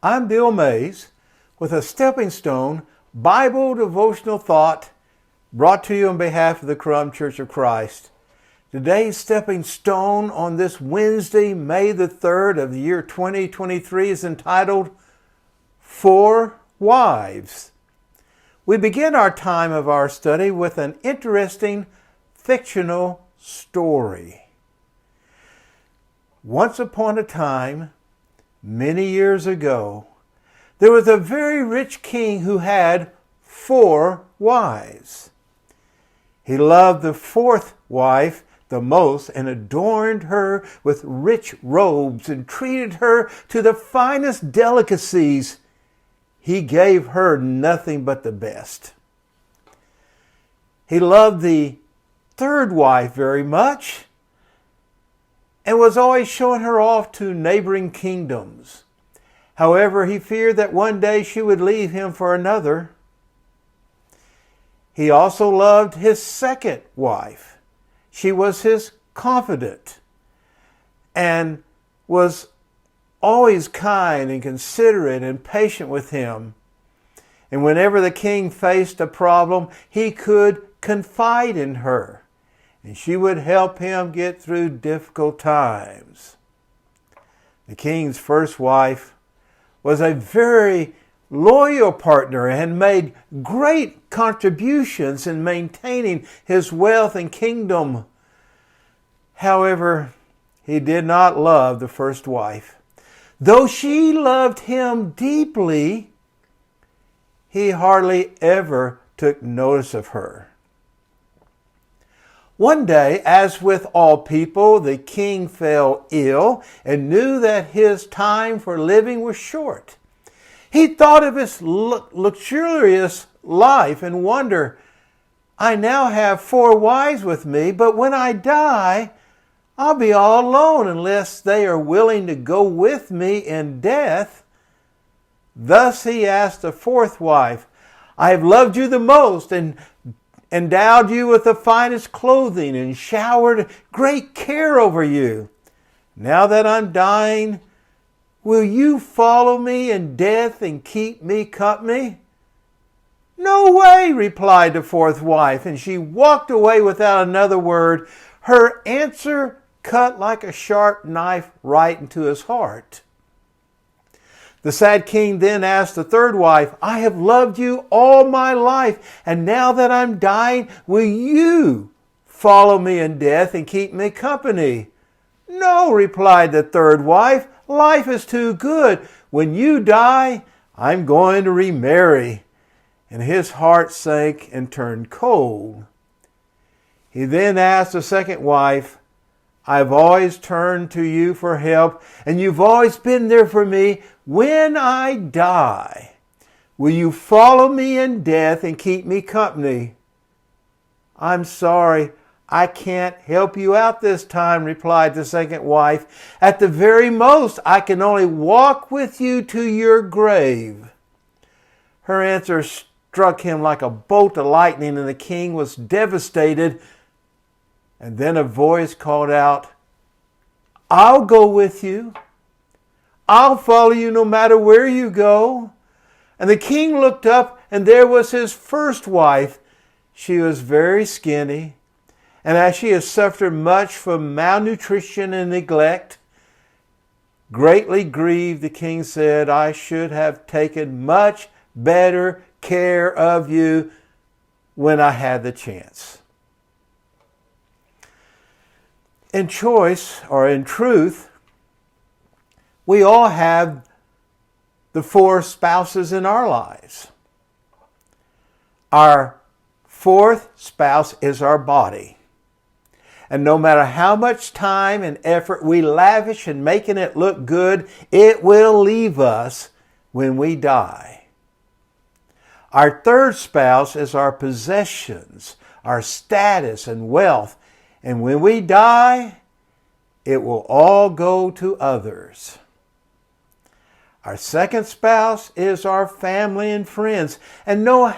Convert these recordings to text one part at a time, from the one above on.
I'm Bill Mays with a Stepping Stone Bible devotional thought brought to you on behalf of the Krum Church of Christ. Today's Stepping Stone on this Wednesday, May the 3rd of the year 2023 is entitled, 4 Wives. We begin our time of our study with an interesting fictional story. Once upon a time, many years ago, there was a very rich king who had 4 wives. He loved the 4th wife the most and adorned her with rich robes and treated her to the finest delicacies. He gave her nothing but the best. He loved the 3rd wife very much and was always showing her off to neighboring kingdoms. However, he feared that one day she would leave him for another. He also loved his 2nd wife. She was his confidant and was always kind and considerate and patient with him. And whenever the king faced a problem, he could confide in her, and she would help him get through difficult times. The king's 1st wife was a very loyal partner and made great contributions in maintaining his wealth and kingdom. However, he did not love the 1st wife. Though she loved him deeply, he hardly ever took notice of her. One day, as with all people, the king fell ill and knew that his time for living was short. He thought of his luxurious life and wondered, I now have 4 wives with me, but when I die, I'll be all alone unless they are willing to go with me in death. Thus he asked the 4th wife, I have loved you the most and endowed you with the finest clothing and showered great care over you. Now that I'm dying, will you follow me in death and keep me company? No way, replied the 4th wife, and she walked away without another word. Her answer cut like a sharp knife right into his heart. The sad king then asked the 3rd wife, I have loved you all my life, and now that I'm dying, will you follow me in death and keep me company? No, replied the 3rd wife, life is too good. When you die, I'm going to remarry. And his heart sank and turned cold. He then asked the 2nd wife, I've always turned to you for help, and you've always been there for me. When I die, will you follow me in death and keep me company? I'm sorry, I can't help you out this time, replied the 2nd wife. At the very most, I can only walk with you to your grave. Her answer struck him like a bolt of lightning, and the king was devastated. And then a voice called out, I'll go with you. I'll follow you no matter where you go. And the king looked up, and there was his 1st wife. She was very skinny, and as she had suffered much from malnutrition and neglect, greatly grieved, the king said, I should have taken much better care of you when I had the chance. In choice, or in truth, we all have the 4 spouses in our lives. Our 4th spouse is our body. And no matter how much time and effort we lavish in making it look good, it will leave us when we die. Our 3rd spouse is our possessions, our status and wealth. And when we die, it will all go to others. Our 2nd spouse is our family and friends. And no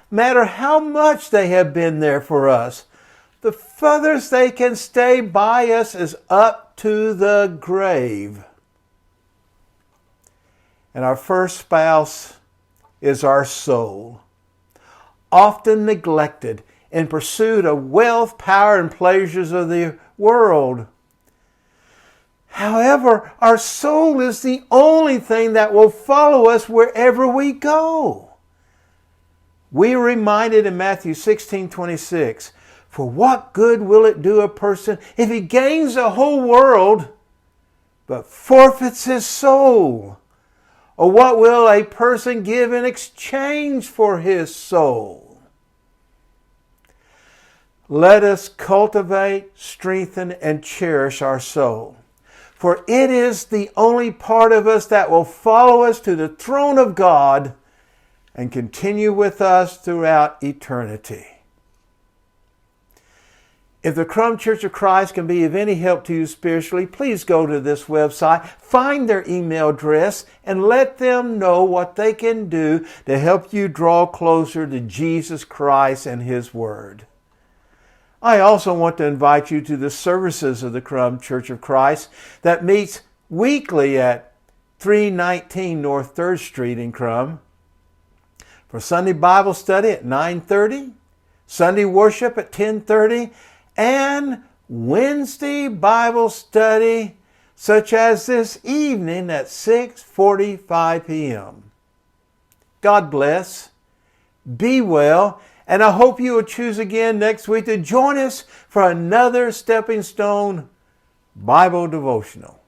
matter how much they have been there for us, the furthest they can stay by us is up to the grave. And our first spouse is our soul, often neglected in pursuit of wealth, power, and pleasures of the world. However, our soul is the only thing that will follow us wherever we go. We are reminded in Matthew 16:26, for what good will it do a person if he gains the whole world but forfeits his soul? Or what will a person give in exchange for his soul? Let us cultivate, strengthen, and cherish our soul. For it is the only part of us that will follow us to the throne of God and continue with us throughout eternity. If the Krum Church of Christ can be of any help to you spiritually, please go to this website, find their email address, and let them know what they can do to help you draw closer to Jesus Christ and His Word. I also want to invite you to the services of the Krum Church of Christ that meets weekly at 319 North 3rd Street in Krum. For Sunday Bible study at 9:30, Sunday worship at 10:30, and Wednesday Bible study such as this evening at 6:45 p.m. God bless, be well, and I hope you will choose again next week to join us for another Stepping Stone Bible devotional.